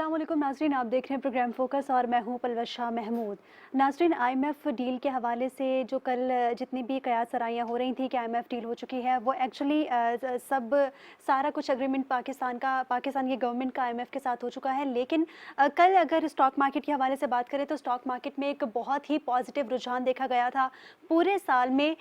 अस्सलाम वालेकुम नाजरीन, आप देख रहे हैं प्रोग्राम फोकस और मैं हूं पलवशा महमूद। नाजरीन, आईएमएफ डील के हवाले से जो कल जितनी भी कयास सराइयाँ हो रही थी कि आईएमएफ डील हो चुकी है, वो एक्चुअली सारा कुछ एग्रीमेंट पाकिस्तान की गवर्नमेंट का आईएमएफ के साथ हो चुका है। लेकिन कल अगर स्टॉक मार्केट के हवाले से बात करें तो स्टॉक मार्केट में एक बहुत ही पॉजिटिव रुझान देखा गया था। पूरे साल में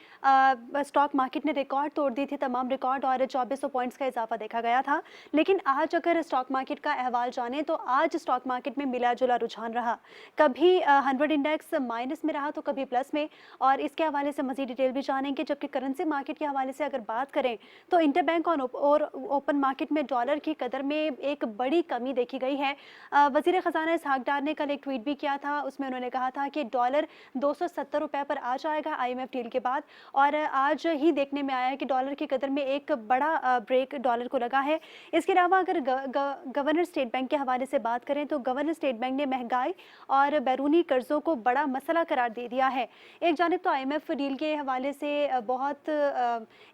स्टॉक मार्केट ने रिकॉर्ड तोड़ दी थी, तमाम रिकॉर्ड, और 2400 पॉइंट्स का इजाफा देखा गया था। लेकिन आज अगर स्टॉक मार्केट का अहवाल जाने तो आज स्टॉक मार्केट में मिला जुला रुझान रहा। कभी 100 इंडेक्स माइनस में रहा तो कभी प्लस में, और इसके हवाले से मजीद डिटेल भी जानेंगे। जबकि करेंसी मार्केट के हवाले से अगर बात करें तो इंटरबैंक और ओपन मार्केट में डॉलर की कदर में एक बड़ी कमी देखी गई है। वजीर खजाना इसहाक डार ने कल एक ट्वीट भी किया था, उसमें उन्होंने कहा था कि डॉलर 270 रुपए पर आ जाएगा आईएमएफ डील के बाद, और आज ही देखने में आया है कि डॉलर की कदर में एक बड़ा ब्रेक डॉलर को लगा है। इसके अलावा अगर गवर्नर स्टेट बैंक के हवाले से बात करें तो गवर्नर स्टेट बैंक ने महंगाई और बैरूनी कर्जों को बड़ा मसला करार दे दिया है। एक जानिब तो आईएमएफ डील के हवाले से बहुत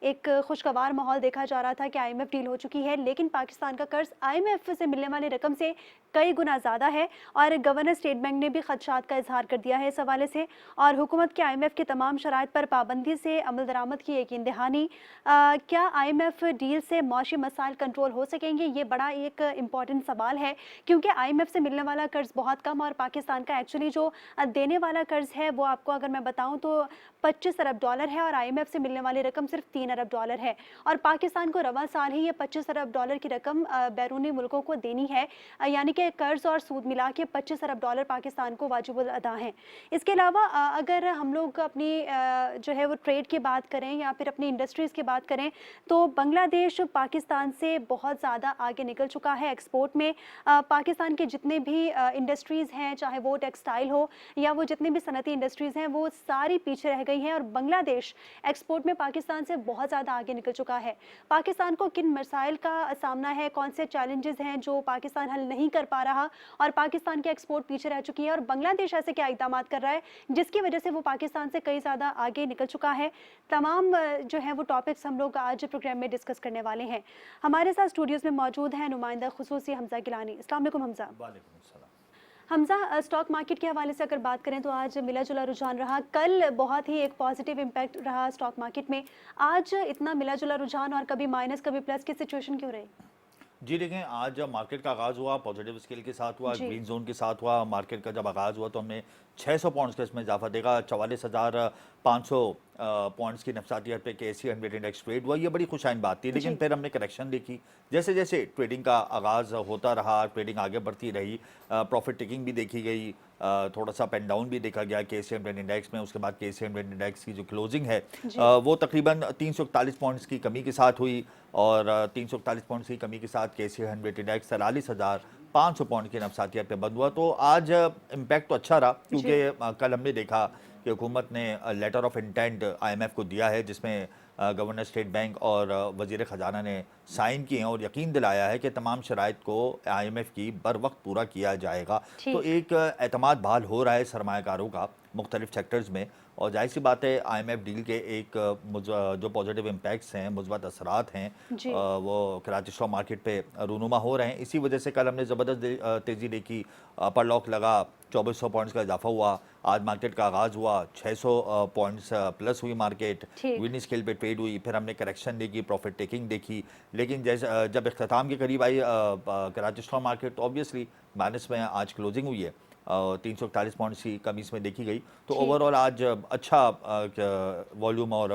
एक खुशगवार माहौल देखा जा रहा था कि आईएमएफ डील हो चुकी है, लेकिन पाकिस्तान का कर्ज आईएमएफ से मिलने वाली रकम से कई गुना ज़्यादा है, और गवर्नर स्टेट बैंक ने भी खदशात का इजहार कर दिया है इस हवाले से। और हुकूमत के आईएमएफ के तमाम शराइत पर पाबंदी से अमल दरामद की यकीन दहानी। क्या आईएमएफ डील से मौशी मसाइल कंट्रोल हो सकेंगे? ये बड़ा एक इम्पॉर्टेंट सवाल है, क्योंकि आईएमएफ से मिलने वाला कर्ज बहुत कम, और पाकिस्तान का एक्चुअली जो देने वाला कर्ज है वो आपको अगर मैं बताऊं तो 25 अरब डॉलर है, और आईएमएफ से मिलने वाली रकम सिर्फ 3 अरब डॉलर है। और पाकिस्तान को रवा साल ही ये 25 अरब डॉलर की रकम बैरूनी मुल्कों को देनी है, यानी कि कर्ज और सूद मिला के 25 अरब डॉलर पाकिस्तान को वाजिबुल अदा हैं। इसके अलावा अगर हम लोग अपनी जो है वो ट्रेड की बात करें या फिर अपनी इंडस्ट्रीज़ की बात करें तो बांग्लादेश पाकिस्तान से बहुत ज़्यादा आगे निकल चुका है एक्सपोर्ट में। पाकिस्तान के जितने भी इंडस्ट्रीज़ हैं, चाहे वो टेक्सटाइल हो या वो जितनी भी सनती इंडस्ट्रीज़ हैं, वो सारी पीछे रह गई हैं, और बांग्लादेश एक्सपोर्ट में पाकिस्तान से बहुत ज़्यादा आगे निकल चुका है। पाकिस्तान को किन मसाइल का सामना है, कौन से चैलेंजेस हैं जो पाकिस्तान हल नहीं कर पा रहा, और पाकिस्तान की एक्सपोर्ट पीछे रह चुकी है, और बांग्लादेश ऐसे क्या इक़दाम कर रहा है जिसकी वजह से वो पाकिस्तान से कई ज़्यादा आगे निकल चुका है। तमाम जो है वो टॉपिक्स हम लोग आज प्रोग्राम में डिस्कस करने वाले हैं। हमारे साथ स्टूडियोज़ में मौजूद हैं नुमाइंदा खुसूसी हमजा गिलानी। अस्सलाम वालेकुम हमजा। हमजा, स्टॉक मार्केट के हवाले से अगर बात करें तो आज मिला जुला रुझान रहा। कल बहुत ही एक पॉजिटिव इम्पैक्ट रहा स्टॉक मार्केट में। आज इतना मिला जुला रुझान और कभी माइनस कभी प्लस की सिचुएशन क्यों रही? जी देखें, आज जब मार्केट का आगाज़ हुआ पॉजिटिव स्केल के साथ हुआ, ग्रीन जोन के साथ हुआ। मार्केट का जब आगाज़ हुआ तो हमने 600 पॉइंट्स का इसमें इजाफा देखा। 44,500 पॉइंट्स की नफसातियत पे KSE 100 इंडेक्स ट्रेड हुआ। ये बड़ी खुशाइन बात थी, लेकिन फिर हमने करेक्शन देखी। जैसे जैसे ट्रेडिंग का आगाज़ होता रहा, ट्रेडिंग आगे बढ़ती रही, प्रॉफिट टेकिंग भी देखी गई, थोड़ा सा अप एंड डाउन भी देखा गया KSE 100 इंडेक्स में। उसके बाद KSE 100 इंडेक्स की जो क्लोजिंग है वो तकरीबन 341 पॉइंट्स की कमी के साथ हुई, और 341 पॉइंट्स की कमी के साथ KSE 100 इंडेक्स 43,500 पॉइंट की नफसातियत पे बंद हुआ। तो आज इम्पैक्ट तो अच्छा रहा, क्योंकि कल हमने देखा कि हुकूमत ने लेटर ऑफ इंटेंट IMF को दिया है, जिसमें गवर्नर स्टेट बैंक और वज़ीर ख़जाना ने साइन किए हैं और यकीन दिलाया है कि तमाम शराइत को IMF की बर वक्त पूरा किया जाएगा। तो एक एतमाद बहाल हो रहा है सरमायाकारों का मुख्तलिफ सेक्टर्स में, और जाहिर सी बात है IMF डील के एक जो पॉजिटिव इम्पैक्ट्स हैं, मुस्बत असरात हैं, वो कराची स्टॉक मार्केट पे रूनुमा हो रहे हैं। इसी वजह से कल हमने ज़बरदस्त तेज़ी देखी, अपर लॉक लगा, 2400 पॉइंट्स का इजाफा हुआ। आज मार्केट का आगाज़ हुआ, 600 पॉइंट्स प्लस हुई मार्केट, विनिंग स्केल पे ट्रेड हुई। फिर हमने करेक्शन देखी, प्रॉफिट टेकिंग देखी, लेकिन जैसे जब इख्तिताम के करीब आई कराची स्टॉक मार्केट तो ऑब्वियसली माइनस में आज क्लोजिंग हुई है। 341 पॉइंट्स की कमी इसमें देखी गई। तो ओवरऑल आज अच्छा वॉल्यूम और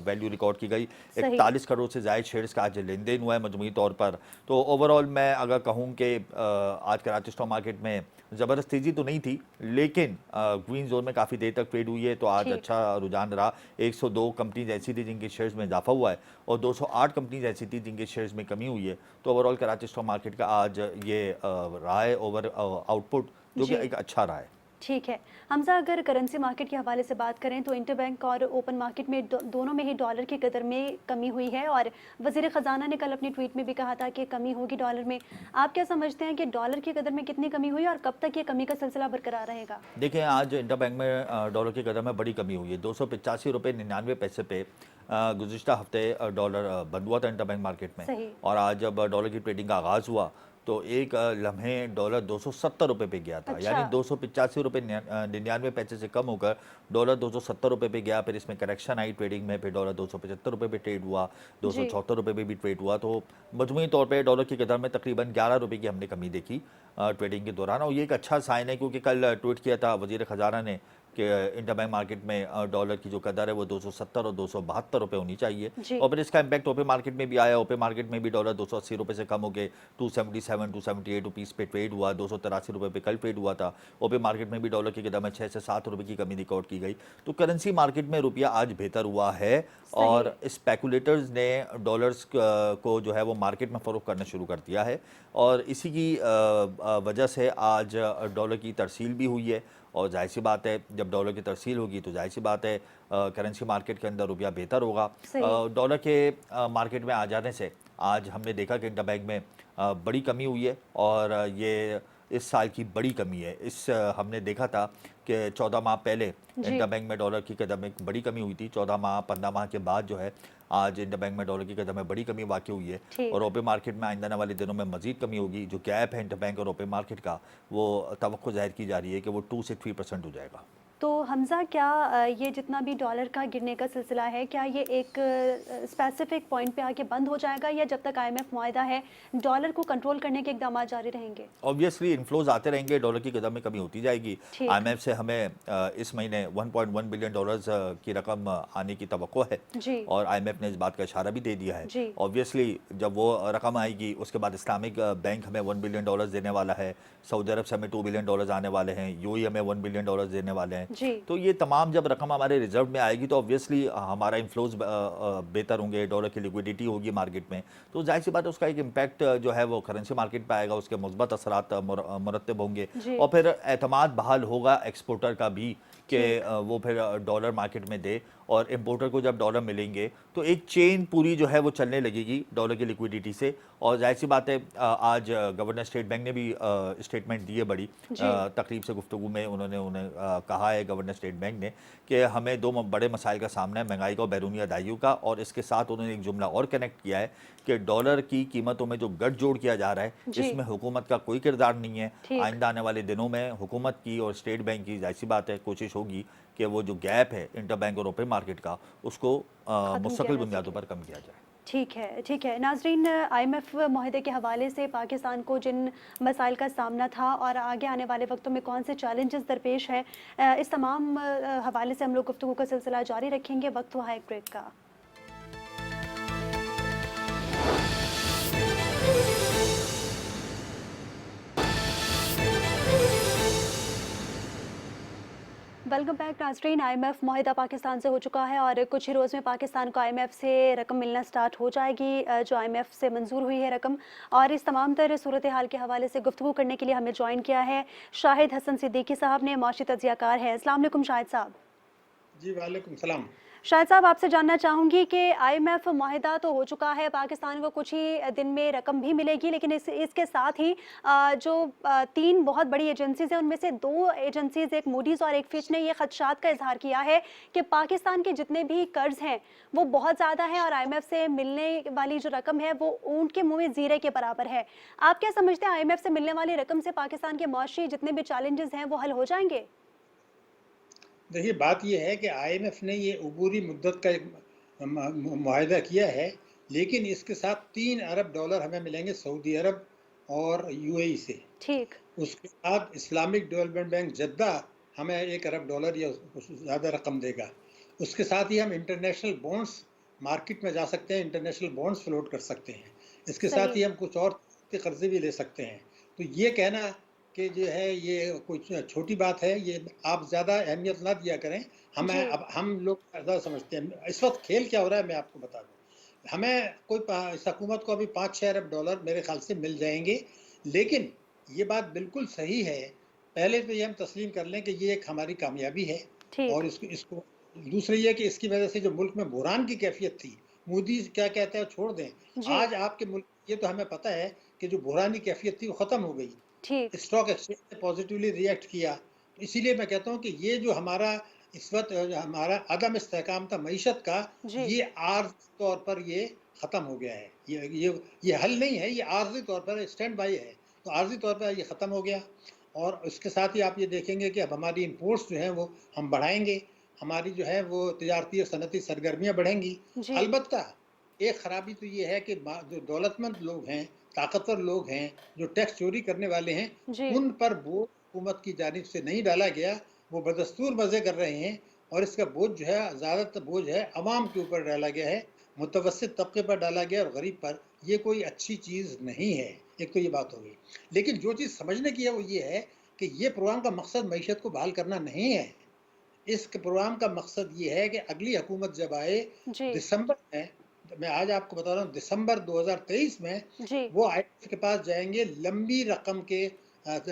वैल्यू रिकॉर्ड की गई। 41 करोड़ से ज़ायद शेयर्स का आज लेन देन हुआ है मजमूई तौर पर। तो ओवरऑल मैं अगर कहूँ कि आज कराची स्टॉक मार्केट में ज़बरदस्त तेज़ी तो नहीं थी, लेकिन ग्रीन जोन में काफ़ी देर तक ट्रेड हुई है, तो आज अच्छा रुझान रहा। 102 कंपनीज ऐसी थी जिनके शेयर्स में इजाफा हुआ है, और 208 कंपनीज ऐसी थी जिनके शेयर्स में कमी हुई है। तो ओवरऑल कराची स्टॉक मार्केट का आज ये रहा है ओवर आउटपुट, जो कि एक अच्छा रहा है। ठीक है हमजा, अगर करेंसी मार्केट के हवाले से बात करें तो इंटरबैंक और ओपन मार्केट में दोनों में ही डॉलर की कदर में कमी हुई है, और वज़ीर ख़जाना ने कल अपनी ट्वीट में भी कहा था कि कमी होगी डॉलर में। आप क्या समझते हैं कि डॉलर की कदर में कितनी कमी हुई और कब तक ये कमी का सिलसिला बरकरार रहेगा? देखिए, आज इंटरबैंक में डॉलर की कदर में बड़ी कमी हुई है। 285 रुपये 99 पैसे पे गुज़िश्ता हफ्ते डॉलर बंद हुआ था इंटरबैंक मार्केट में, और आज जब डॉलर की ट्रेडिंग का आगाज़ हुआ तो एक लम्हे डॉलर 270 रुपए पे गया था, अच्छा। यानी 285 रुपए 99 पैसे से कम होकर डॉलर 270 रुपए पे गया। फिर इसमें करेक्शन आई ट्रेडिंग में, फिर डॉलर 275 रुपए पे ट्रेड हुआ, जी। 274 रुपए पे भी ट्रेड हुआ। तो मजमूई तौर पे डॉलर की कदर में तकरीबन 11 रुपए की हमने कमी देखी ट्रेडिंग के दौरान, और ये एक अच्छा साइन है क्योंकि कल ट्वीट किया था वजीर खजाना ने कि इंटरबैंक मार्केट में डॉलर की जो कदर है वो 270 और 272 रुपए होनी चाहिए। जी। और फिर इसका इम्पैक्ट ओपे मार्केट में भी आया। ओपे मार्केट में भी डॉलर 280 रुपए से कम हो के 277 278 रुपीस पे ट्रेड हुआ, 283 रुपए पे कल ट्रेड हुआ था। ओपे मार्केट में भी डॉलर की कदर में 6 से 7 रुपए की कमी रिकॉर्ड की गई। तो करेंसी मार्केट में रुपया आज बेहतर हुआ है, और स्पेकुलेटर्स ने डॉलर्स को जो है वो मार्केट में फ़रोख्त करना शुरू कर दिया है, और इसी की वजह से आज डॉलर की तरसील भी हुई है। और जाहिर सी बात है, जब डॉलर की तरसील होगी तो जाहिर सी बात है करेंसी मार्केट के अंदर रुपया बेहतर होगा। डॉलर के मार्केट में आ जाने से आज हमने देखा कि इंटरबैंक में बड़ी कमी हुई है, और ये इस साल की बड़ी कमी है। हमने देखा था कि 14 माह पहले इंटरबैंक में डॉलर की कदर में बड़ी कमी हुई थी। 14 माह 15 माह के बाद जो है आज इंटरबैंक में डॉलर की कदर में बड़ी कमी वाक़ई हुई है, और ओपे मार्केट में आइंदा आने वाले दिनों में मज़ीद कमी होगी। जो गैप है इंटरबैंक और ओपे मार्केट का, वो तवक्को ज़ाहिर की जा रही है कि वो 2 से 3% हो जाएगा। तो हमज़ा, क्या ये जितना भी डॉलर का गिरने का सिलसिला है, क्या ये एक स्पेसिफिक पॉइंट पे आके बंद हो जाएगा, या जब तक आईएमएफ मुआहिदा है डॉलर को कंट्रोल करने के इकदाम जारी रहेंगे? ऑब्वियसली इन्फ्लोज आते रहेंगे, डॉलर की कदर में कमी होती जाएगी। ठीक। आईएमएफ से हमें इस महीने 1.1 बिलियन डॉलर्स की रकम आने की तवक्को है, जी। और आईएमएफ ने इस बात का इशारा भी दे दिया है। जी। ऑब्वियसली जब वो रकम आएगी उसके बाद इस्लामिक बैंक हमें 1 बिलियन डॉलर्स देने वाला है, सऊदी अरब से हमें 2 बिलियन डॉलर्स आने वाले हैं, यूएई हमें 1 बिलियन डॉलर्स देने वाले हैं। जी। तो ये तमाम जब रकम हमारे रिजर्व में आएगी तो ऑब्वियसली हमारा इन्फ्लोज बेहतर होंगे, डॉलर की लिक्विडिटी होगी मार्केट में, तो जाहिर सी बात है उसका एक इम्पैक्ट जो है वो करेंसी मार्केट पे आएगा, उसके मुस्बत असरात मुरतब होंगे, जी। और फिर एतमाद बहाल होगा एक्सपोर्टर का भी कि वो फिर डॉलर मार्केट में दे, और इम्पोर्टर को जब डॉलर मिलेंगे तो एक चेन पूरी जो है वो चलने लगेगी डॉलर की लिक्विडिटी से। और जाहिर सी बात है आज गवर्नर स्टेट बैंक ने भी स्टेटमेंट दी है बड़ी तकरीब से गुफ्तगू में उन्होंने कहा है गवर्नर स्टेट बैंक ने कि हमें दो बड़े मसाइल का सामना है, महंगाई का और बैरूनी अदाइयों का, और इसके साथ उन्होंने एक जुमला और कनेक्ट किया है कि डॉलर की कीमतों में जो गठजोड़ किया जा रहा है इसमें हुकूमत का कोई किरदार नहीं है। आइंदा आने वाले दिनों में हुकूमत की और स्टेट बैंक की जाहिर सी बात है कोशिश होगी कि वो जो गैप है इंटरबैंक और ओपन मार्केट का उसको मुस्तकिल बुनियादों पर कम किया जाए। ठीक है, ठीक है। नाज़रीन, आईएमएफ मुआहदे के हवाले से पाकिस्तान को जिन मसाइल का सामना था और आगे आने वाले वक्तों में कौन से चैलेंजेस दरपेश हैं, इस तमाम हवाले से हम लोग गुफ्तगू का सिलसिला जारी रखेंगे। वक्त हुआ है एक ब्रेक का। वेलकम बैक नाज़रीन। आईएमएफ मुआहिदा पाकिस्तान से हो चुका है और कुछ ही रोज़ में पाकिस्तान को आईएमएफ से रकम मिलना स्टार्ट हो जाएगी, जो आईएमएफ से मंजूर हुई है रकम। और इस तमाम तर सूरत हाल के हवाले से गुफ्तगू करने के लिए हमें ज्वाइन किया है शाहिद हसन सिद्दीकी साहब ने, माशी तज्ज़ियाकार है। अस्सलाम वालेकुम शाहिद साहब। जी वालेकुम सलाम। शाहिद साहब, आपसे जानना चाहूँगी कि आईएमएफ मुआहिदा तो हो चुका है, पाकिस्तान को कुछ ही दिन में रकम भी मिलेगी, लेकिन इसके साथ ही जो 3 बहुत बड़ी एजेंसीज़ हैं उनमें से 2 एजेंसीज़, एक मूडीज़ और एक फिच, ने ये खदशात का इजहार किया है कि पाकिस्तान के जितने भी कर्ज हैं वो बहुत ज़्यादा है और आईएमएफ से मिलने वाली जो रकम है वो ऊंट के मुँह में जीरे के बराबर है। आप क्या समझते हैं, आईएमएफ से मिलने वाली रकम से पाकिस्तान के माशी जितने भी चैलेंजेस हैं वो हल हो जाएंगे? देखिए, बात यह है कि आईएमएफ ने ये अबूरी मुद्दत का एक मुआहिदा किया है, लेकिन इसके साथ 3 अरब डॉलर हमें मिलेंगे सऊदी अरब और यूएई से। ठीक। उसके बाद इस्लामिक डेवलपमेंट बैंक जद्दा हमें 1 अरब डॉलर या उससे ज़्यादा रकम देगा। उसके साथ ही हम इंटरनेशनल बॉन्ड्स मार्केट में जा सकते हैं, इंटरनेशनल बॉन्ड्स फ्लोट कर सकते हैं। इसके साथ ही हम कुछ और कर्जे भी ले सकते हैं। तो ये कहना कि जो है ये कुछ छोटी बात है, ये आप ज़्यादा अहमियत ना दिया करें। अब हम लोग ज़्यादा समझते हैं। इस वक्त खेल क्या हो रहा है मैं आपको बता दूं। हमें इस हुकूमत को अभी 5-6 अरब डॉलर मेरे ख्याल से मिल जाएंगे, लेकिन ये बात बिल्कुल सही है। पहले तो ये हम तस्लीम कर लें कि ये एक हमारी कामयाबी है, और इसको दूसरी ये कि इसकी वजह से जो मुल्क में बुहरान की कैफियत थी, मोदी क्या कहता है छोड़ दें, आज आपके मुल्क ये तो हमें पता है कि जो बुहरानी कैफियत थी वो ख़त्म हो गई। स्टॉक एक्सचेंज ने पॉजिटिवली रिएक्ट किया। इसीलिए मैं कहता हूँ कि ये जो हमारा इस वक्त हमारा अदम इस्तेहकाम था मईशत का, जी। ये आर्जी तौर पर ये ख़त्म हो गया है। ये हल नहीं है, ये आर्जी तौर पर स्टैंड बाई है। तो आर्जी तौर पर ये ख़त्म हो गया और उसके साथ ही आप ये देखेंगे कि अब हमारी इंपोर्ट्स जो हैं वो हम बढ़ाएँगे, हमारी जो है वो तिजारती और सनती सरगर्मियाँ बढ़ेंगी। जी। अलबत्ता एक ख़राबी तो ये है कि जो दौलतमंद लोग हैं, ताकतवर लोग हैं, जो टैक्स चोरी करने वाले हैं, जी। उन पर बोझ हुकूमत की जानिब से नहीं डाला गया। वो बदस्तूर मज़े कर रहे हैं और इसका बोझ जो है, ज़्यादातर बोझ है अवाम के ऊपर डाला गया है, मुतवस्सित तबके पर डाला गया और गरीब पर। ये कोई अच्छी चीज़ नहीं है। एक तो ये बात हो गई। लेकिन जो चीज़ समझने की है वो ये है कि ये प्रोग्राम का मकसद मईशत को बहाल करना नहीं है। इस प्रोग्राम का मकसद ये है कि अगली हुकूमत जब आए जी। दिसंबर में, मैं आज आपको बता रहा हूँ दिसंबर 2023 में जी। वो आईएमएफ के पास जाएंगे लंबी रकम के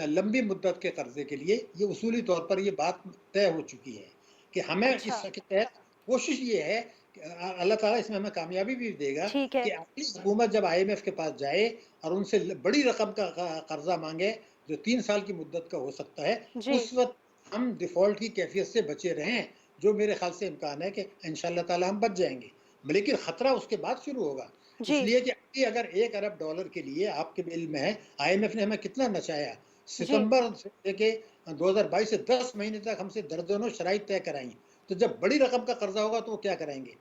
लंबी मुद्दत के कर्जे के लिए। ये उसूली तौर पर ये बात तय हो चुकी है कि हमें अच्छा। इसके तहत कोशिश ये है कि अल्लाह ताला इसमें हमें कामयाबी भी देगा ठीक कि है। अगली हुकूमत जब आईएमएफ के पास जाए और उनसे बड़ी रकम का कर्जा मांगे जो 3 साल की मुद्दत का हो सकता है, जी। उस वक्त हम डिफ़ॉल्ट की कैफियत से बचे रहें, जो मेरे ख्याल से इम्कान है कि इंशाअल्लाह ताला हम बच जाएँगे। लेकिन ख़तरा उसके बाद शुरू होगा, जी। इसलिए कि अभी अगर 1 अरब डॉलर के लिए आपके इल्म में है, आईएमएफ ने हमें कितना नचाया। जी। सितंबर से लेके 2022 से 10 महीने तक हमसे दर्जनों शराइत तय कराई। तो जब बड़ी रकम का कर्जा होगा तो वो क्या कराएँगे?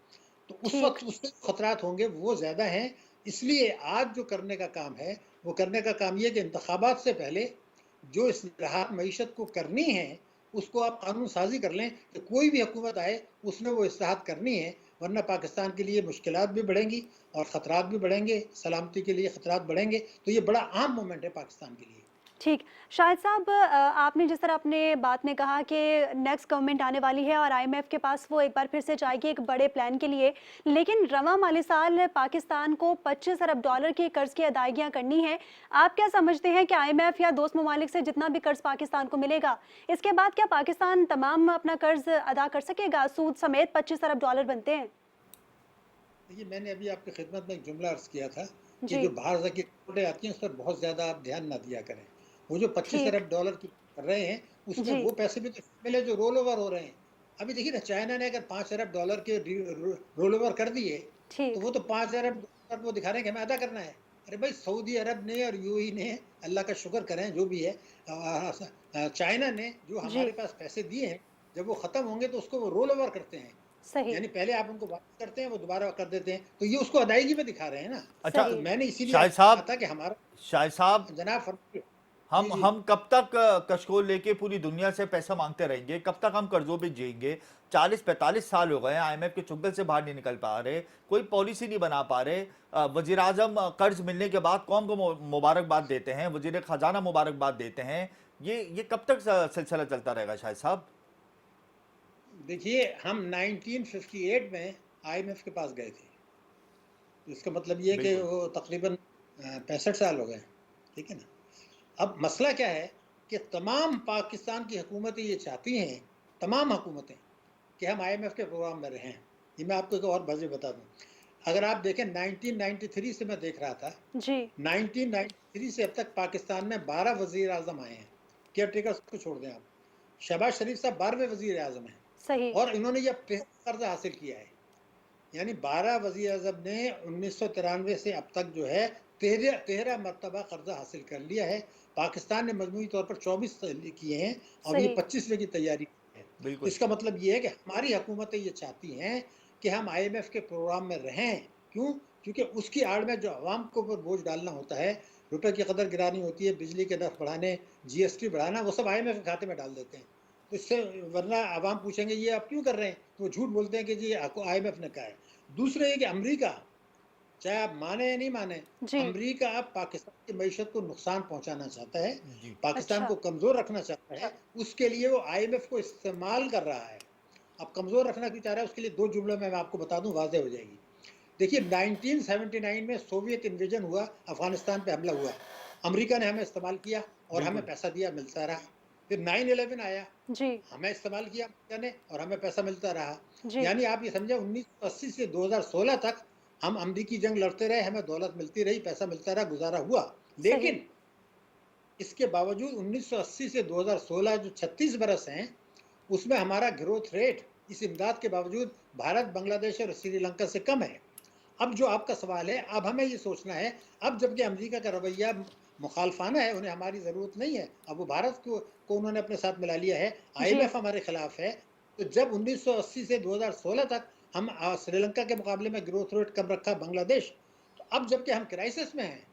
तो उस ठीक। वक़्त उसमें खतरात होंगे वो ज़्यादा हैं। इसलिए आज जो करने का काम है, वो करने का काम ये है कि इंतखाबात से पहले जो इस्लाहात मईशत को करनी है, उसको आप कानून साज़ी कर लें कि कोई भी हुकूमत आए, उसने वो इस्लाहात करनी है, वरना पाकिस्तान के लिए मुश्किलात भी बढ़ेंगी और ख़तरात भी बढ़ेंगे, सलामती के लिए ख़तरात बढ़ेंगे। तो ये बड़ा अहम मोमेंट है पाकिस्तान के लिए। ठीक। शाहिद साहब, आपने जिस तरह अपने बात में कहा कि नेक्स्ट गवर्नमेंट आने वाली है और आईएमएफ के पास वो एक बार फिर से जाएगी एक बड़े प्लान के लिए, लेकिन रवां माली साल पाकिस्तान को 25 अरब डॉलर के कर्ज की अदायगियां करनी है। आप क्या समझते हैं कि आईएमएफ या दोस्त ममालिक से जितना भी कर्ज पाकिस्तान को मिलेगा, इसके बाद क्या पाकिस्तान तमाम अपना कर्ज अदा कर सकेगा? सूद समेत 25 अरब डॉलर बनते हैं। देखिए, मैंने अभी आपकी खिदमत में एक जुमला अर्ज़ किया था कि जी। जो बाहर से की रिपोर्टें आती हैं, उस पर बहुत ज़्यादा आप ध्यान ना दिया करें। वो जो 25 ठीक। अरब डॉलर की कर रहे हैं, उसमें जी। वो पैसे भी तो शामिल है जो रोल ओवर हो रहे हैं। अभी देखिए ना, चाइना ने अगर 5 अरब डॉलर के रोल ओवर कर दिए, तो ठीक। वो तो 5 अरब डॉलर वो दिखा रहे हैं कि हमें अदा करना है। अरे भाई, सऊदी अरब ने और यूएई ने, अल्लाह का शुक्र करें जो भी है, चाइना ने जो जी। हमारे पास पैसे दिए हैं, जब वो ख़त्म होंगे तो उसको वो रोल ओवर करते हैं। सही। यानी पहले आप उनको वापस करते हैं, वो दोबारा कर देते हैं, तो ये उसको अदायगी में दिखा रहे हैं ना। अच्छा, तो सही। मैंने इसीलिए शाहिद आपको कहा साहब, था कि हमारा शाहिद साहब, जनाब फरमाइए। जी, हम जी। हम कब तक कशकोल लेके पूरी दुनिया से पैसा मांगते रहेंगे? कब तक हम कर्जों पे जिएंगे? 40-45 साल हो गए हैं, आईएमएफ के चुंगल से बाहर नहीं निकल पा रहे, कोई पॉलिसी नहीं बना पा रहे। वजीर आजम कर्ज मिलने के बाद कौम को मुबारकबाद देते हैं, वजीर खजाना मुबारकबाद देते हैं। ये कब तक सिलसिला चलता रहेगा शाहिद साहब? देखिए, हम 1958 में आईएमएफ के पास गए थे। तो इसका मतलब ये है कि बिल्कुल। वो तकरीबन 65 साल हो गए, ठीक है ना? अब मसला क्या है कि तमाम पाकिस्तान की हुकूमतें ये चाहती हैं, तमाम हुकूमतें, कि हम आईएमएफ के प्रोग्राम में रहें। ये मैं आपको एक और वजह बता दूँ। अगर आप देखें, 1993 से मैं देख रहा था, जी। 1993 से अब तक पाकिस्तान में 12 वज़ीर आज़म आए हैं। केयर टेकर्स को छोड़ दें आप। शहबाज शरीफ साहब 12वें वज़ीर आज़म हैं सही। और इन्होंने ये कर्जा हासिल किया है। यानी 12 वज़ीर आज़म ने 1993 से अब तक जो है 13 मरतबा कर्जा हासिल कर लिया है। पाकिस्तान ने मजमूई तौर पर 24 किए हैं और ये सही। 25वें की तैयारी है। तो बिल्कुल। इसका मतलब ये है कि हमारी हुकूमतें ये चाहती हैं कि हम आईएमएफ के प्रोग्राम में रहें। क्यों? क्योंकि उसकी आड़ में जो अवाम के ऊपर बोझ डालना होता है, रुपए की कदर गिरानी होती है, बिजली के नर्ख बढ़ाने, जीएसटी बढ़ाना, वो सब आईएमएफ के खाते में डाल देते हैं। तो इससे वरना अवाम पूछेंगे ये आप क्यों कर रहे हैं? तो वो झूठ बोलते हैं कि जी आपको आईएमएफ ने कहा है। दूसरा ये कि अमेरिका, चाहे आप माने या नहीं माने, जी। अमेरिका अब पाकिस्तान की मईशत को नुकसान पहुंचाना चाहता है, जी। पाकिस्तान अच्छा। को कमज़ोर रखना चाहता है। उसके लिए वो आईएमएफ को इस्तेमाल कर रहा है। अब कमज़ोर रखना क्यों चाह रहा है, उसके लिए 2 जुमलों में मैं आपको बता दूं, वाज़ेह हो जाएगी। देखिए, 1979 में सोवियत इन्वेजन हुआ, अफ़गानिस्तान पे हमला हुआ। अमेरिका ने हमें इस्तेमाल किया और हमें बिल्कुल। पैसा दिया, मिलता रहा। फिर 9/11 आया, जी। हमें इस्तेमाल किया अमेरिका ने और हमें पैसा मिलता रहा। जी। यानी आप ये समझे, 1980 से 2016 तक हम अमरीकी जंग लड़ते रहे, हमें दौलत मिलती रही, पैसा मिलता रहा, गुजारा हुआ। सही। लेकिन इसके बावजूद 1980 से 2016 जो 36 बरस हैं, उसमें हमारा ग्रोथ रेट इस इमदाद के बावजूद भारत, बांग्लादेश और श्रीलंका से कम है। अब जो आपका सवाल है, अब हमें ये सोचना है, अब जबकि अमेरिका का रवैया मुखालफाना है, उन्हें हमारी ज़रूरत नहीं है, अब वो भारत को उन्होंने अपने साथ मिला लिया है, जी। आईएमएफ हमारे खिलाफ है। तो जब 1980 से 2016 तक हम श्रीलंका के मुकाबले में ग्रोथ रेट कम रखा बांग्लादेश, तो अब जबकि हम क्राइसिस में हैं,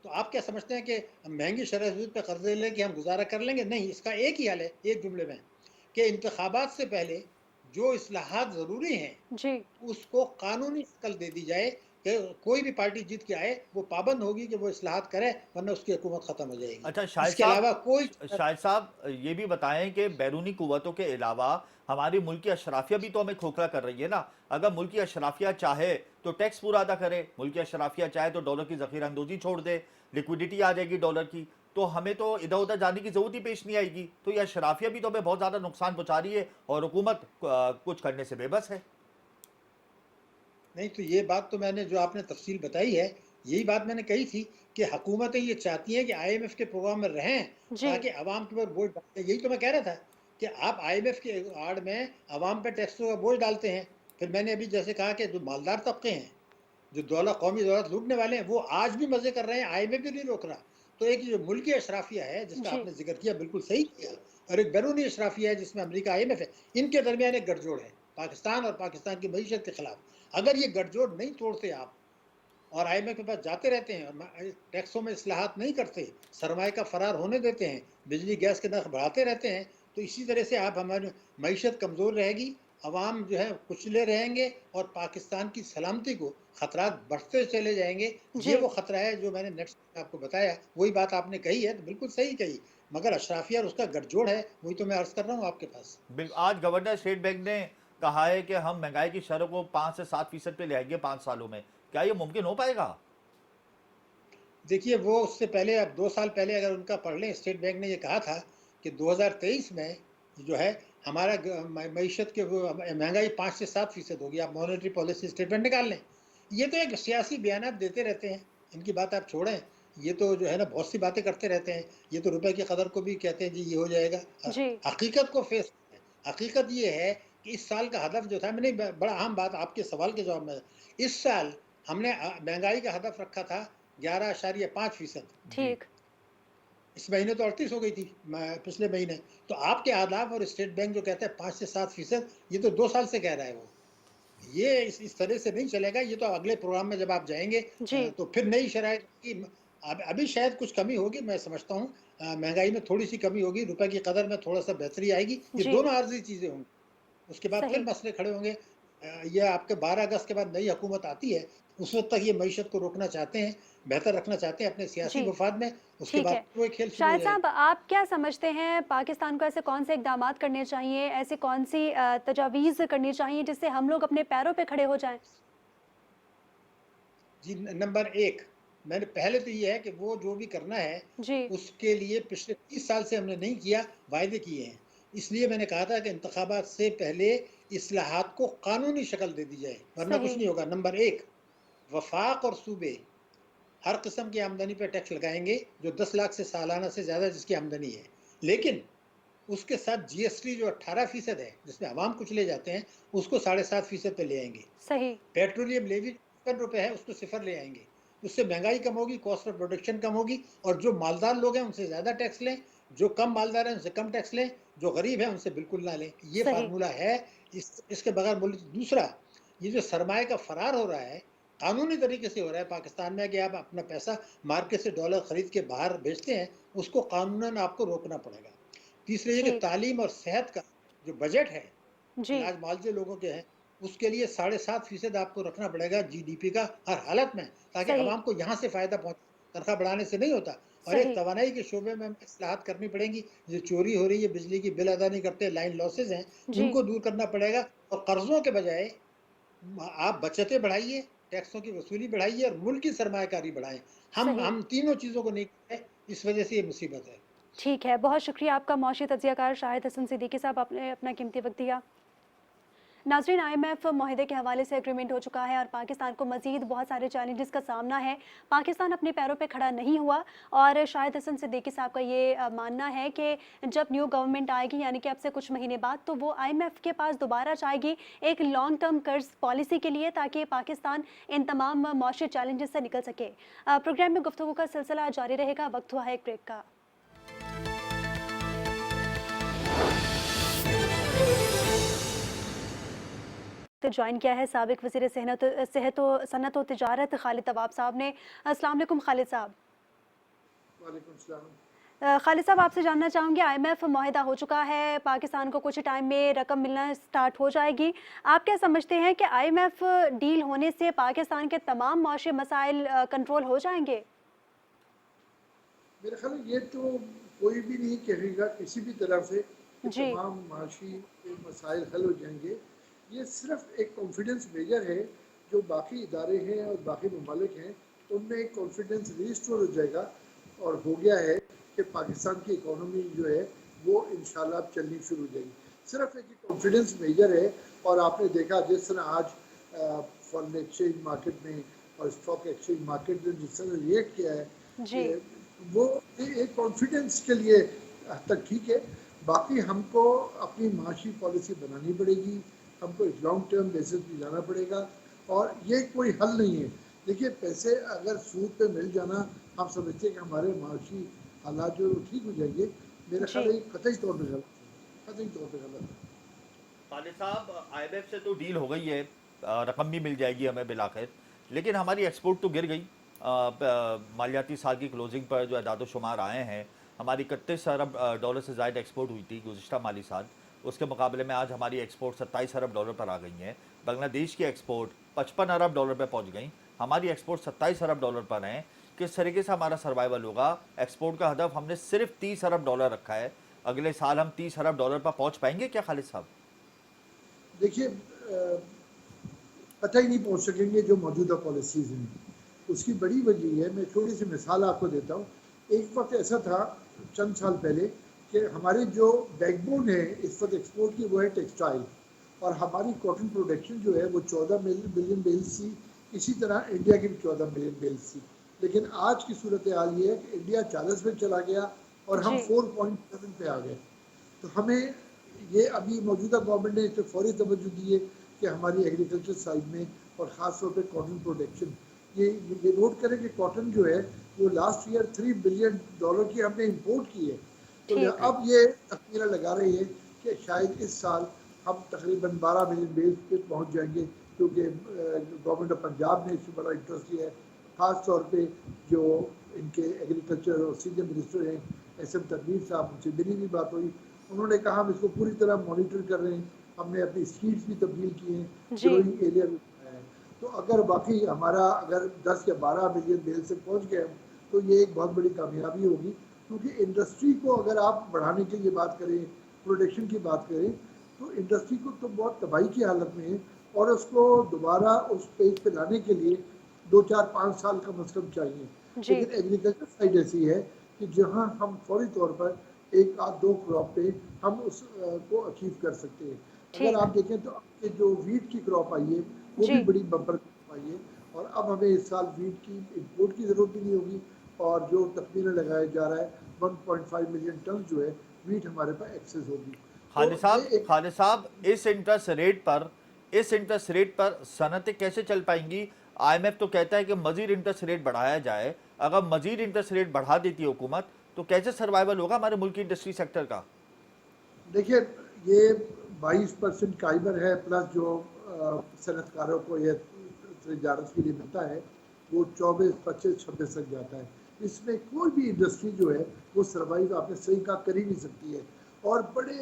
तो आप क्या समझते हैं कि महंगी शरह सूद पे कर्जे लेके हम गुजारा कर लेंगे? नहीं, इसका एक ही हल है, एक जुमले में, कि इंतखाबात से पहले जो इस्लाहात ज़रूरी हैं, जी। उसको कानूनी शक्ल दे दी जाए कि कोई भी पार्टी जीत के आए, वो पाबंद होगी कि वो इस्लाहात करे, वरना उसकी हुकूमत ख़त्म हो जाएगी। अच्छा शाहिद इसके साहब, अलावा कोई शाहिद साहब ये भी बताएं कि बैरूनी कुव्वतों के अलावा हमारी मुल्क की अशराफिया भी तो हमें खोखला कर रही है ना। अगर मुल्क की अशराफिया चाहे तो टैक्स पूरा अदा करे, मुल्क की अशराफिया चाहे तो डॉलर की ज़ख़ीरा अंदोज़ी छोड़ दे, लिक्विडिटी आ जाएगी डॉलर की, तो हमें तो इधर उधर जाने की ज़रूरत ही पेश नहीं आएगी। तो ये अशराफिया भी तो हमें बहुत ज़्यादा नुकसान पहुँचा रही है और हुकूमत कुछ करने से बेबस है। नहीं, तो ये बात तो मैंने जो आपने तफ़सील बताई है, यही बात मैंने कही थी कि हुकूमतें ये चाहती हैं कि आईएमएफ के प्रोग्राम में रहें, जी। ताकि अवाम के ऊपर बोझ डालें। यही तो मैं कह रहा था कि आप आईएमएफ की आड़ में अवाम पे टैक्सों का बोझ डालते हैं। फिर मैंने अभी जैसे कहा कि जो मालदार तबके हैं, जो कौमी दौलत लूटने वाले हैं, वो आज भी मज़े कर रहे हैं, आईएमएफ भी नहीं रोक रहा। तो एक जो मुल्की अशराफिया है, जिसका जी। आपने ज़िक्र किया, बिल्कुल सही किया, और एक बैरूनी अशराफिया है, जिसमें अमेरिका, आईएमएफ है। इनके दरमियान एक गठजोड़ है, पाकिस्तान और पाकिस्तान की मईशत के खिलाफ। अगर ये गठजोड़ नहीं तोड़ते आप, और आईएमएफ के पास जाते रहते हैं और टैक्सों में इस्लाहात नहीं करते, सरमाए का फरार होने देते हैं, बिजली गैस के नर्ख बढ़ाते रहते हैं, तो इसी तरह से आप हमारी मईशत कमज़ोर रहेगी, अवाम जो है कुचले रहेंगे, और पाकिस्तान की सलामती को खतरात बढ़ते चले जाएंगे। जी। ये वो खतरा है जो मैंने नेक्स्ट आपको बताया, वही बात आपने कही है, तो बिल्कुल सही कही। मगर अशराफिया और उसका गठजोड़ है, वही तो मैं अर्ज कर रहा हूँ आपके पास। आज गवर्नर स्टेट बैंक ने कहा है कि हम महंगाई की शरह को 5 से 7% पे ले आएंगे 5 सालों में। क्या ये मुमकिन हो पाएगा? देखिए, वो उससे पहले, अब 2 साल पहले अगर उनका पढ़ लें, स्टेट बैंक ने ये कहा था कि 2023 में जो है हमारा मईशत के वो महंगाई 5 से 7% होगी। आप मॉनेटरी पॉलिसी स्टेटमेंट निकाल लें। ये तो एक सियासी बयानात देते रहते हैं, इनकी बात आप छोड़ें। ये तो जो है ना, बहुत सी बातें करते रहते हैं। ये तो रुपए की कदर को भी कहते हैं, जी ये हो जाएगा। जी। हकीकत को फेस करें। हकीकत ये है कि इस साल का हदफ जो था, मैंने बड़ा अहम बात आपके सवाल के जवाब में, इस साल हमने महंगाई का हदफ रखा था 11.5%। जी। ठीक। इस महीने तो 38 हो गई थी, पिछले महीने। तो आपके आदाब और स्टेट बैंक जो कहते हैं 5 से 7%, ये तो 2 साल से कह रहा है वो। ये इस तरह से नहीं चलेगा। ये तो अगले प्रोग्राम में जब आप जाएँगे, जी। तो फिर नई शराइत की, अब अभी शायद कुछ कमी होगी, मैं समझता हूँ। महँगाई में थोड़ी-सी कमी होगी, रुपए की कदर में थोड़ा-सा बेहतरी आएगी। ये जी। दोनों आर्ज़ी चीज़ें होंगी। उसके बाद फिर सही। मसले खड़े होंगे। ये आपके 12 अगस्त के बाद नई हुकूमत आती है, उस वक़्त तक ये मईशत को रोकना चाहते हैं, बेहतर रखना चाहते हैं अपने सियासी जी। मफाद में। उसके ठीक बाद है। फिर वही खेल शुरू हो शाहिद जाएगा। साहब, आप क्या समझते हैं पाकिस्तान को ऐसे कौन से इक़दामात करने चाहिए, ऐसी कौन-सी तजावीज़ करनी चाहिए जिससे हम लोग अपने पैरों पे खड़े हो जाएँ? जी, नंबर 1, मैंने पहले तो ये है कि वो जो भी करना है, जी। उसके लिए पिछले 30 साल से हमने नहीं किया, वायदे किए हैं। इसलिए मैंने कहा था कि इंतखाबात से पहले इस्लाहात को कानूनी शक्ल दे दी जाए, वरना कुछ सही। नहीं होगा। नंबर 1, वफ़ाक और सूबे हर किस्म की आमदनी पे टैक्स लगाएँगे, जो 10 लाख से सालाना से ज़्यादा जिसकी आमदनी है। लेकिन उसके साथ जीएसटी जो 18% है, जिसमें अवाम कुचले जाते हैं, उसको 7.5% पे ले आएँगे। सही। पेट्रोलियम लेवी ₹55 है, उसको सिफर ले आएंगे। उससे महंगाई कम होगी, कॉस्ट ऑफ प्रोडक्शन कम होगी, और जो मालदार लोग हैं उनसे ज़्यादा टैक्स लें, जो कम मालदार हैं उनसे कम टैक्स लें, जो गरीब हैं उनसे बिल्कुल ना लें। ये सही। फार्मूला है। इसके बगैर मुल्क, दूसरा, ये जो सरमाए का फरार हो रहा है, कानूनी तरीके से हो रहा है पाकिस्तान में, कि आप अपना पैसा मार्केट से डॉलर खरीद के बाहर भेजते हैं, उसको कानूनन आपको रोकना पड़ेगा। तीसरे ये कि ठीक। तालीम और सेहत का जो बजट है, जी। इलाज मुआवजे लोगों के हैं, उसके लिए 7.5% आपको रखना पड़ेगा जीडीपी का हर हालत में, ताकि सही। आवाम को यहाँ से फ़ायदा पहुँचे। तनख्वाह बढ़ाने से नहीं होता। और एक सही। तवानाई के शोबे में हमें इस्लाहत करनी पड़ेंगी। जो चोरी हो रही है, बिजली की बिल अदा नहीं करते, लाइन लॉसेज हैं, जी। उनको दूर करना पड़ेगा। और कर्ज़ों के बजाय आप बचतें बढ़ाइए, टैक्सों की वसूली बढ़ाइए, और मुल्क की सरमायाकारी बढ़ाएँ। सही। हम तीनों चीज़ों को नहीं कर रहे, इस वजह से ये मुसीबत है। ठीक है। बहुत शुक्रिया आपका, मौशी तज्ज़ियाकार शाहिद हसन सिद्दीकी साहब, आपने अपना कीमती वक़्त दिया। नाज़रीन, IMF माहिदे के हवाले से एग्रीमेंट हो चुका है और पाकिस्तान को मज़ीद बहुत सारे चैलेंजेस का सामना है। पाकिस्तान अपने पैरों पे खड़ा नहीं हुआ और शाहिद हसन सिद्दीकी साहब का ये मानना है कि जब न्यू गवर्नमेंट आएगी, यानी कि अब से कुछ महीने बाद, तो वो IMF के पास दोबारा जाएगी एक लॉन्ग टर्म कर्ज पॉलिसी के लिए, ताकि पाकिस्तान इन तमाम मौशी चैलेंजेस से निकल सके। प्रोग्राम में गुफ्तगू का सिलसिला जारी रहेगा। वक्त हुआ है एक ब्रेक का। तो ज्वाइन किया है साबिक वज़ीर सेहत व सनत व तिजारत खालिद तवाब साहब ने। अस्सलाम वालेकुम खालिद साहब। वालेकुम सलाम। खालिद साहब, आपसे जानना चाहूँगी, IMF माहिदा हो चुका है, पाकिस्तान को कुछ टाइम में रकम मिलना स्टार्ट हो जाएगी। आप क्या समझते हैं कि IMF डील होने से पाकिस्तान के तमाम माशी मसाइल कंट्रोल हो जाएंगे? मेरे ख्याल में ये तो कोई भी नहीं कहेगा किसी भी तरह से कि जी। तमाम माशी के मसाइल हल हो जाएंगे। ये सिर्फ एक कॉन्फिडेंस मेजर है जो बाकी इदारे हैं और बाकी ममालिक हैं उनमें एक कॉन्फिडेंस रिस्टोर हो जाएगा और हो गया है कि पाकिस्तान की इकोनॉमी जो है वो इंशाल्लाह अब चलनी शुरू हो जाएगी। सिर्फ एक कॉन्फिडेंस मेजर है और आपने देखा जिस तरह आज फॉरेन एक्सचेंज मार्केट में और स्टॉक एक्सचेंज मार्केट ने जिस तरह रिएक्ट किया है जी। वो एक कॉन्फिडेंस के लिए हद तक ठीक है। बाकी हमको अपनी माशी पॉलिसी बनानी पड़ेगी, हमको एक लॉन्ग टर्म बेसिस पे जाना पड़ेगा और ये कोई हल नहीं है। देखिए पैसे अगर सूद पे मिल जाना हम समझते हैं कि हमारे माशी हालात जो ठीक हो जाएंगे, मेरा जी। ख्याल है कतई तौर पर गलत है, कतई तौर पर गलत है। खालिद साहब, IMF से तो डील हो गई है, रकम भी मिल जाएगी हमें बिलाखिर, लेकिन हमारी एक्सपोर्ट तो गिर गई। मालियाती साल की क्लोजिंग पर जो अदाद शुमार आए हैं, हमारी 31 अरब डॉलर से ज़ायद एक्सपोर्ट हुई थी गुज़िश्ता माली साल। उसके मुकाबले में आज हमारी एक्सपोर्ट 27 अरब डॉलर पर आ गई है। बांग्लादेश की एक्सपोर्ट 55 अरब डॉलर पर पहुंच गई, हमारी एक्सपोर्ट 27 अरब डॉलर पर हैं। किस तरीके से हमारा सर्वाइवल होगा? एक्सपोर्ट का हदफ हमने सिर्फ 30 अरब डॉलर रखा है, अगले साल हम 30 अरब डॉलर पर पहुँच पाएंगे क्या खालिद साहब? देखिए पता ही नहीं पहुंच सकेंगे जो मौजूदा पॉलिसीज़ हैं। उसकी बड़ी वजह है, मैं छोटी सी मिसाल आपको देता हूँ। एक वक्त ऐसा था चंद साल पहले कि हमारी जो बैकबोन है इस वक्त एक्सपोर्ट की वो है टेक्सटाइल और हमारी कॉटन प्रोडक्शन जो है वो 14 मिलियन बेल्स थी। इसी तरह इंडिया की भी 14 मिलियन बेल्स थी। लेकिन आज की सूरत हाल ये है कि इंडिया 40 पे चला गया और हम जी। 4.7 पे आ गए। तो हमें ये अभी मौजूदा गवर्नमेंट ने इस पर फौरी तवज्जो दी है कि हमारी एग्रीकल्चर साइड में और ख़ास तौर पे कॉटन प्रोडक्शन, ये नोट करें कि कॉटन जो है वो लास्ट ईयर 3 बिलियन डॉलर की हमने इंपोर्ट की है। तो ठीक। अब ये तखमीना लगा रही है कि शायद इस साल हम तकरीबन 12 मिलियन बेस पे पहुंच जाएंगे, क्योंकि गवर्नमेंट ऑफ पंजाब ने इसमें बड़ा इंटरेस्ट लिया है। ख़ास तौर पे जो इनके एग्रीकल्चर और सीनियर मिनिस्टर हैं SM तनवीर साहब, उनसे मेरी भी बात हुई, उन्होंने कहा हम इसको पूरी तरह मॉनिटर कर रहे हैं, हमने अपनी सीड्स भी तब्दील किए हैं, जी। ग्रोइंग एरिया भी बनाया है। तो अगर बाकी हमारा अगर 10 या 12 मिलियन बेल से पहुंच गए हम, तो ये एक बहुत बड़ी कामयाबी होगी। क्योंकि इंडस्ट्री को अगर आप बढ़ाने की ये बात करें, प्रोडक्शन की बात करें, तो इंडस्ट्री को तो बहुत तबाही की हालत में है और उसको दोबारा उस पेज पे लाने के लिए 2 4 5 साल का मसलम चाहिए। जी। लेकिन एग्रीकल्चर साइड ऐसी है कि जहाँ हम फौरी तौर पर 1 आध 2 क्रॉप पे हम उस को अचीव कर सकते हैं। अगर ठीक। आप देखें तो आपके जो वीट की क्रॉप आई है वो भी जी। बड़ी बम्पर क्रॉप आई है और अब हमें इस साल वीट की इंपोर्ट की ज़रूरत भी नहीं होगी और जो तखमीना लगाया जा रहा है 1.5 मिलियन टन जो है वीट हमारे पास एक्सेस होगी। तो ये एक खालिद साहब, इस इंटरेस्ट रेट पर सनतें कैसे चल पाएंगी? IMF तो कहता है कि मजीद इंटरेस्ट रेट बढ़ाया जाए। अगर मजीद इंटरेस्ट रेट बढ़ा देती है हुकूमत, तो कैसे सर्वाइवल होगा हमारे मुल्क की इंडस्ट्री सेक्टर का? देखिए ये 22% काइबर है प्लस जो सनतकारों को ये तजारत के लिए मिलता है वो 24 25 26 तक जाता है। इसमें कोई भी इंडस्ट्री जो है वो सर्वाइव आपने सही कहा कर ही नहीं सकती है। और बड़े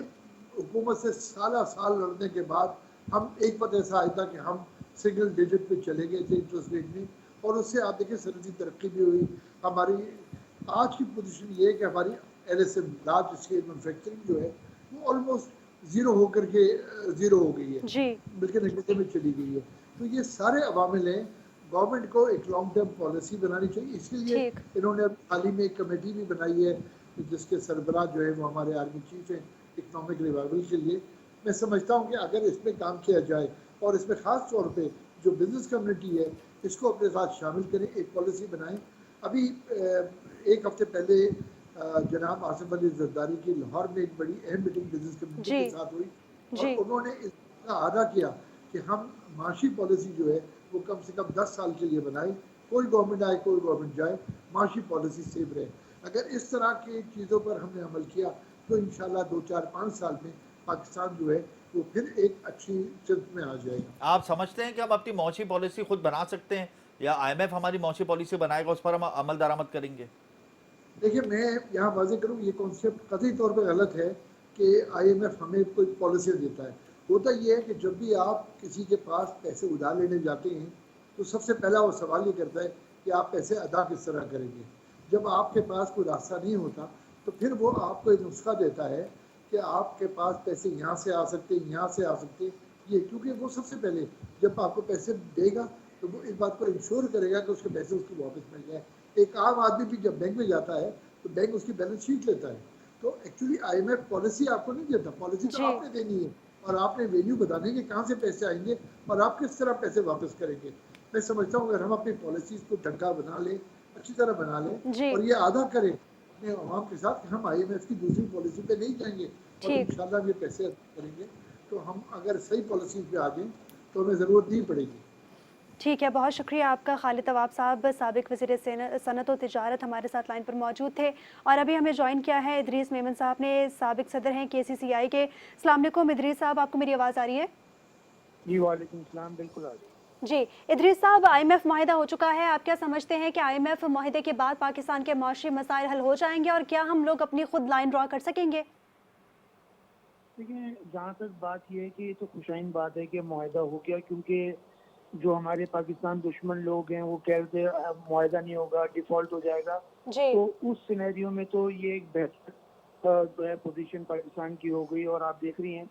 हुकूमत से साल साल लड़ने के बाद हम एक वक्त ऐसा आया था कि हम सिंगल डिजिट पे चले गए थे इंटरेस्ट रेट में और उससे आप देखिए सनती तरक्की भी हुई। हमारी आज की पोजीशन ये है कि हमारी LSM लार्ज स्केल मैन्युफैक्चरिंग जो है वो ऑलमोस्ट ज़ीरो होकर के ज़ीरो हो गई है, जी। बल्कि नेगेटिव में चली गई है। तो ये सारे अवामिल हैं। गवर्नमेंट को एक लॉन्ग टर्म पॉलिसी बनानी चाहिए। इसके लिए ठीक। इन्होंने अब हाल ही में एक कमेटी भी बनाई है जिसके सरबराह जो है वो हमारे आर्मी चीफ हैं इकनॉमिक रिवाइवल के लिए। मैं समझता हूँ कि अगर इस पर काम किया जाए और इसमें ख़ास तौर पे जो बिज़नेस कम्युनिटी है इसको अपने साथ शामिल करें, एक पॉलिसी बनाएं। अभी एक हफ्ते पहले जनाब आसिफ अली जरदारी की लाहौर में एक बड़ी अहम मीटिंग बिज़नेस कम्युनिटी जी के साथ हुई और जी उन्होंने इसका आदा किया कि हम माशी पॉलिसी जो है वो कम से कम 10 साल के लिए बनाएं, कोई गवर्नमेंट आए कोई गवर्नमेंट जाए, माशी पॉलिसी सेफ रहे। अगर इस तरह की चीज़ों पर हमने अमल किया तो इंशाल्लाह 2 4 5 साल में पाकिस्तान जो है वो फिर एक अच्छी सिमत में आ जाएगा। आप समझते हैं कि हम अपनी मौची पॉलिसी खुद बना सकते हैं या आईएमएफ हमारी मौची पॉलिसी बनाएगा, उस पर हम अमल दरामद करेंगे? देखिए, मैं यहाँ वाज़ेह करूँ, ये कॉन्सेप्ट कतई तौर पे गलत है कि आईएमएफ हमें कोई पॉलिसी देता है। होता ये है कि जब भी आप किसी के पास पैसे उधार लेने जाते हैं तो सबसे पहला वो सवाल ये करता है कि आप पैसे अदा किस तरह करेंगे। जब आपके पास कोई रास्ता नहीं होता तो फिर वो आपको एक नुस्खा देता है कि आपके पास पैसे यहाँ से आ सकते हैं, यहाँ से आ सकते हैं, ये क्योंकि वो सबसे पहले जब आपको पैसे देगा तो वो इस बात पर इंश्योर करेगा कि उसके पैसे उसको वापस मिल जाए। एक आम आदमी भी जब बैंक में जाता है तो बैंक उसकी बैलेंस शीट लेता है। तो एक्चुअली आईएमएफ पॉलिसी आपको नहीं देता, पॉलिसी तो जी आपने देनी है और आपने वैल्यू बताने कि कहाँ से पैसे आएंगे और आप किस तरह पैसे वापस करेंगे। मैं समझता हूँ अगर हम अपनी पॉलिसीज़ को ढंगा बना लें, अच्छी तरह बना लें जी और ये आदा करें अपने अवाम के साथ कि हम आईएमएफ की दूसरी पॉलिसी पे नहीं जाएंगे और ठीक इंशाल्लाह ये पैसे अदा करेंगे, तो हम अगर सही पॉलिसीज़ पे आ जाएं तो हमें ज़रूरत नहीं पड़ेगी। ठीक है, बहुत शुक्रिया आपका खालिद तवाब साहब, साबिक वज़ीर सनअत व तिजारत हमारे साथ लाइन पर मौजूद थे। और अभी हमें जॉइन किया है इदरीस मेमन साहब ने, साबिक सदर हैं केसीसीआई के। अस्सलाम वालेकुम इदरीस साहब, आपको मेरी आवाज़ आ रही है? जी वालेकुम सलाम, बिल्कुल आ रही है। जी इदरीस साहब, आईएमएफ माहिदा हो चुका है, आप क्या समझते हैं कि आईएमएफ माहिदे के बाद पाकिस्तान के माशी मसाइल हल हो जाएंगे और क्या हम लोग अपनी खुद लाइन ड्रा कर सकेंगे? देखिए, जहाँ तक बात ये है कि ये तो खुशाइन बात है कि माहिदा हो गया, क्योंकि जो हमारे पाकिस्तान दुश्मन लोग हैं वो कह रहे थे माहिदा नहीं होगा, डिफ़ॉल्ट हो जाएगा। जी तो उस सिनेरियो में तो ये एक बेहतर जो है पोजीशन पाकिस्तान की हो गई, और आप देख रही हैं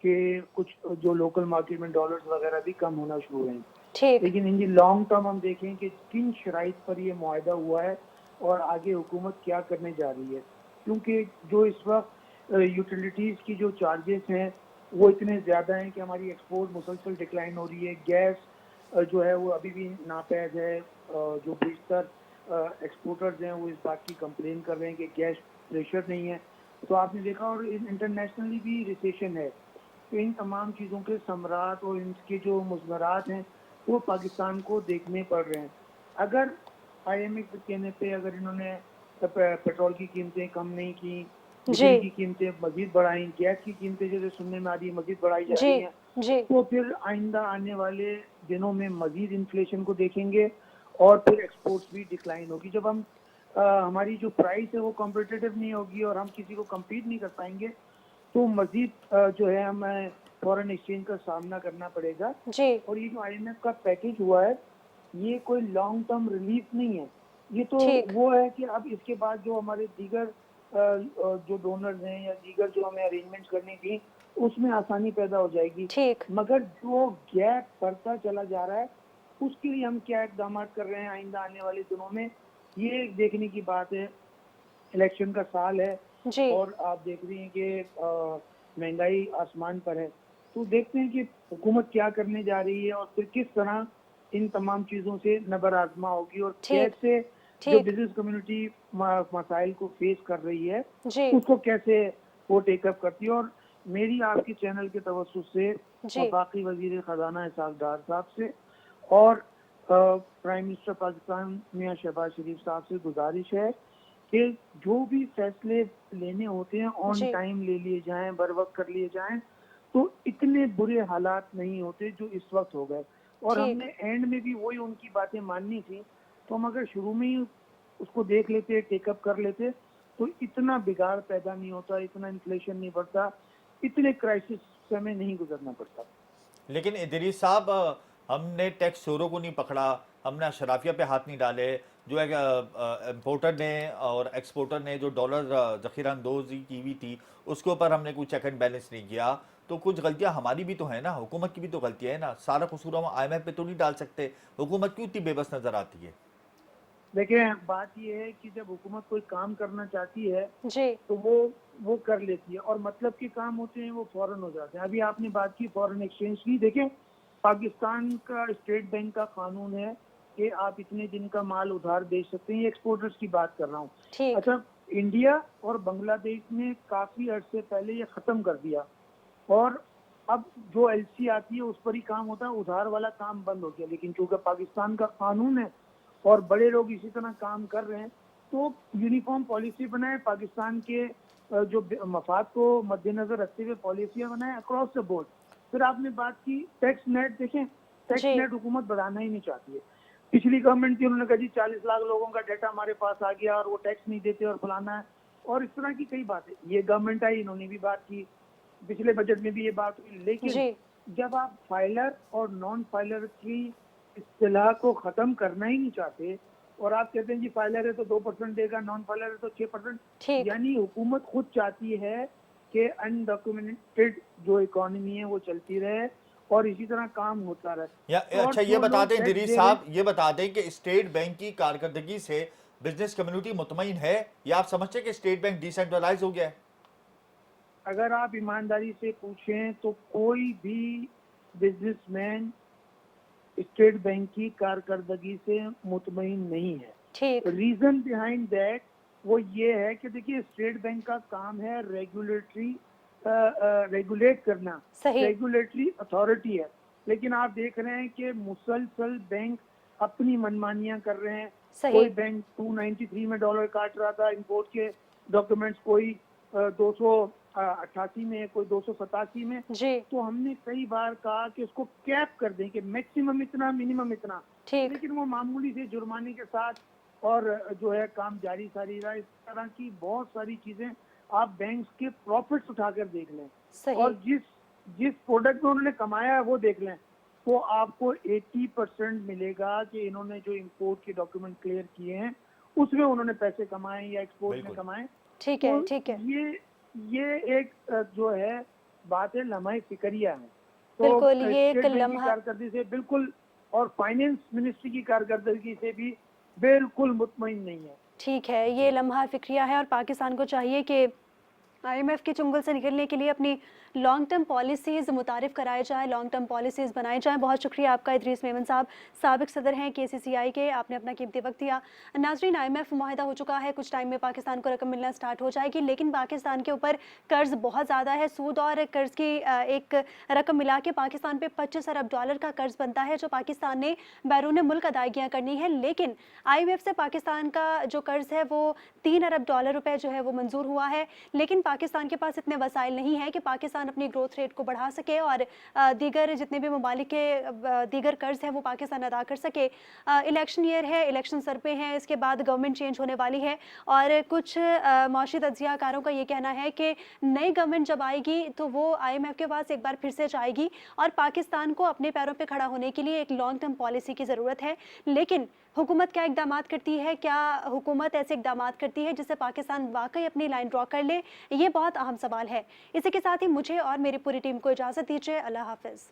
कि कुछ जो लोकल मार्केट में डॉलर्स वगैरह भी कम होना शुरू हुए हैं। ठीक लेकिन इन लॉन्ग टर्म हम देखें कि किन शराइत पर ये मुआहदा हुआ है और आगे हुकूमत क्या करने जा रही है, क्योंकि जो इस वक्त यूटिलिटीज़ की जो चार्जेस हैं वो इतने ज़्यादा हैं कि हमारी एक्सपोर्ट मुसलसल डिक्लाइन हो रही है। गैस जो है वो अभी भी नापैद है। जो बेशतर एक्सपोर्टर्स हैं वो इस बात की कंप्लेन कर रहे हैं कि गैस प्रेशर नहीं है। तो आपने देखा, और इंटरनेशनली भी रिसेशन है। तो इन तमाम चीज़ों के समरात और इनके जो मुज़मरात हैं वो पाकिस्तान को देखने पड़ रहे हैं। अगर आईएमएफ के कहने पे अगर इन्होंने पेट्रोल की कीमतें कम नहीं की, जी बिजली की कीमतें मजीद बढ़ाई, गैस की कीमतें जैसे सुनने में आ रही है मजीद बढ़ाई जा जी रही हैं, जी तो फिर आइंदा आने वाले दिनों में मजीद इन्फ्लेशन को देखेंगे और फिर एक्सपोर्ट्स भी डिक्लाइन होगी। जब हम हमारी जो प्राइस है वो कॉम्पिटिटिव नहीं होगी और हम किसी को कम्पीट नहीं कर पाएंगे, तो मजीद जो है हमें फॉरेन एक्सचेंज का सामना करना पड़ेगा। जी और ये जो आईएमएफ का पैकेज हुआ है ये कोई लॉन्ग टर्म रिलीफ नहीं है, ये तो ठीक वो है कि अब इसके बाद जो हमारे दीगर जो डोनर्स हैं या दीगर जो हमें अरेंजमेंट्स करनी थी उसमें आसानी पैदा हो जाएगी। ठीक मगर जो गैप बढ़ता चला जा रहा है उसके लिए हम क्या इकदाम कर रहे हैं आइंदा आने वाले दिनों में, ये देखने की बात है। इलेक्शन का साल है जी और आप देख रही हैं कि महंगाई आसमान पर है। तो देखते हैं कि हुकूमत क्या करने जा रही है और फिर किस तरह इन तमाम चीज़ों से नबर आजमा होगी और ठीक कैसे जो ठीक बिजनेस कम्युनिटी मसाइल को फेस कर रही है जी उसको कैसे वो टेकअप करती है। और मेरी आपके चैनल के तवज्जुह से जी और बाकी वजीर ख़जाना इसाक डार साहब से और प्राइम मिनिस्टर पाकिस्तान मियां शहबाज शरीफ साहब से गुजारिश है कि जो भी फैसले लेने होते हैं ऑन जी टाइम ले लिए जाएं, बर वक्त कर लिए जाएं, तो इतने बुरे हालात नहीं होते जो इस वक्त हो गए। और ठीक हमने एंड में भी वही उनकी बातें माननी थी, तो हम अगर शुरू में ही उसको देख लेते, टेकअप कर लेते, तो इतना बिगाड़ पैदा नहीं होता, इतना इन्फ्लेशन नहीं बढ़ता, इतने क्राइसिस से हमें नहीं गुजरना पड़ता। लेकिन इदरीस साहब, हमने टैक्स चोरों को नहीं पकड़ा, हमने अशराफिया पे हाथ नहीं डाले। जो एक इम्पोर्टर ने और एक्सपोर्टर ने जो डॉलर ज़ख़ीरा अंदोज़ी की हुई थी उसके ऊपर हमने कोई चेक एंड बैलेंस नहीं किया। तो कुछ गलतियां हमारी भी तो है ना, हुकूमत की भी तो गलतियां है ना, सारा कसूर हम आईएमएफ पे तो नहीं डाल सकते। हुकूमत क्यों इतनी बेबस नज़र आती है? देखिए, बात ये है कि जब हुकूमत कोई काम करना चाहती है जी तो वो वो कर लेती है, और मतलब के काम होते हैं वो फौरन हो जाते हैं। अभी आपने बात की फॉरेन एक्सचेंज की, देखें पाकिस्तान का स्टेट बैंक का कानून है कि आप इतने दिन का माल उधार दे सकते हैं, एक्सपोर्टर्स की बात कर रहा हूँ। ठीक। अच्छा, इंडिया और बांग्लादेश ने काफी अर्से पहले ये खत्म कर दिया, और अब जो एलसी आती है उस पर ही काम होता है, उधार वाला काम बंद हो गया। लेकिन चूंकि पाकिस्तान का कानून है और बड़े लोग इसी तरह काम कर रहे हैं, तो यूनिफॉर्म पॉलिसी बनाए, पाकिस्तान के जो मफाद को मद्देनजर रखते हुए पॉलिसियां बनाए अक्रॉस द बोर्ड। फिर आपने बात की टैक्स नेट, देखें टैक्स जी। नेट हुकूमत बढ़ाना ही नहीं चाहती है। पिछली गवर्नमेंट थी, उन्होंने कहा जी 40 लाख लोगों का डाटा हमारे पास आ गया और वो टैक्स नहीं देते और फलाना है, और इस तरह की कई बातें। ये गवर्नमेंट आई, इन्होंने भी बात की, पिछले बजट में भी ये बात हुई। लेकिन जी। जब आप फाइलर और नॉन फाइलर की इस्तिलाह को खत्म करना ही नहीं चाहते, और आप कहते हैं जी फाइलर है तो 2% देगा, नॉन फाइलर है तो 6%, ठीक। यानी हुकूमत खुद चाहती है कि अनडॉक्यूमेंटेड जो इकोनॉमी है वो चलती रहे और इसी तरह काम होता रहे। और अच्छा, ये जो बता लोग दें टैक्स दिलीप दे साहब, ये बता दें कि स्टेट बैंक की कारकर्दगी से बिजनेस कम्युनिटी मुतमईन है, या आप समझते हैं कि स्टेट बैंक डिसेंट्रलाइज हो गया है? अगर आप ईमानदारी से पूछें तो कोई भी बिजनेसमैन स्टेट बैंक की कारकर्दगी से मुतमईन नहीं है। ठीक। रीजन बिहाइंड दैट वो ये है कि देखिए स्टेट बैंक का काम है रेगुलेट करना, सही। रेगुलेटरी अथॉरिटी है। लेकिन आप देख रहे हैं कि मुसलसल बैंक अपनी मनमानियां कर रहे हैं। सही। कोई बैंक 293 में डॉलर काट रहा था इंपोर्ट के डॉक्यूमेंट्स, कोई 288 में, कोई 287 में। जी। तो हमने कई बार कहा कि उसको कैप कर दें कि मैक्सिमम इतना, मिनिमम इतना, ठीक। लेकिन वो मामूली से जुर्माने के साथ और जो है काम जारी सारी रहा। इस तरह की बहुत सारी चीजें आप बैंक्स के प्रॉफिट्स उठाकर देख लें, सही। और जिस प्रोडक्ट में उन्होंने कमाया है वो देख लें, तो आपको 80% मिलेगा कि इन्होंने जो इंपोर्ट के डॉक्यूमेंट क्लियर किए हैं उसमें उन्होंने पैसे कमाए या एक्सपोर्ट में बिल्कुल। कमाए। ठीक है। तो ठीक है। ये एक जो है बात है, लम्हा फिक्रिया है। तो बिल्कुल, ये एक स्टेट बैंक की लम्हा कारकर्दगी से बिल्कुल, और फाइनेंस मिनिस्ट्री की कारकर्दगी से भी बिल्कुल मुतमईन नहीं है। ठीक है, ये लम्हा फिक्रिया है और पाकिस्तान को चाहिए कि आईएमएफ के चुंगल से निकलने के लिए अपनी लॉन्ग टर्म पॉलिसीज़ मुतारिफ कराए जाए, लॉन्ग टर्म पॉलिसीज़ बनाई जाएँ। बहुत शुक्रिया आपका इदरीस मेमन साहब, साबिक सदर हैं केसीसीआई के, आपने अपना कीमती वक्त दिया। नाज़रीन, आईएमएफ मुआहिदा हो चुका है, कुछ टाइम में पाकिस्तान को रकम मिलना स्टार्ट हो जाएगी, लेकिन पाकिस्तान के ऊपर कर्ज़ बहुत ज़्यादा है। सूद और कर्ज़ की एक रकम मिला के पाकिस्तान पे 25 अरब डॉलर का कर्ज़ बनता है, जो पाकिस्तान ने बैरून मुल्क अदायगियाँ करनी है। लेकिन आईएमएफ से पाकिस्तान का जो कर्ज़ है वो 3 अरब डॉलर रुपए जो है वो मंजूर हुआ है, लेकिन पाकिस्तान के पास इतने वसाइल नहीं है कि पाकिस्तान अपनी ग्रोथ रेट को बढ़ा सके और दीगर जितने भी ममालिक के दीगर कर्ज है वो पाकिस्तान अदा कर सके। इलेक्शन ईयर है, इलेक्शन सर पे हैं, इसके बाद गवर्नमेंट चेंज होने वाली है और कुछ मौशी तज्जियाकारों का ये कहना है कि नई गवर्नमेंट जब आएगी तो वो आईएमएफ के पास एक बार फिर से जाएगी और पाकिस्तान को अपने पैरों पर खड़ा होने के लिए एक लॉन्ग टर्म पॉलिसी की ज़रूरत है। लेकिन हुकूमत क्या इकदाम करती है, क्या हुकूमत ऐसे इकदाम करती है जिससे पाकिस्तान वाकई अपनी लाइन ड्रॉ कर ले, ये बहुत अहम सवाल है। इसी के साथ ही मुझे और मेरी पूरी टीम को इजाज़त दीजिए। अल्लाह हाफ़िज़।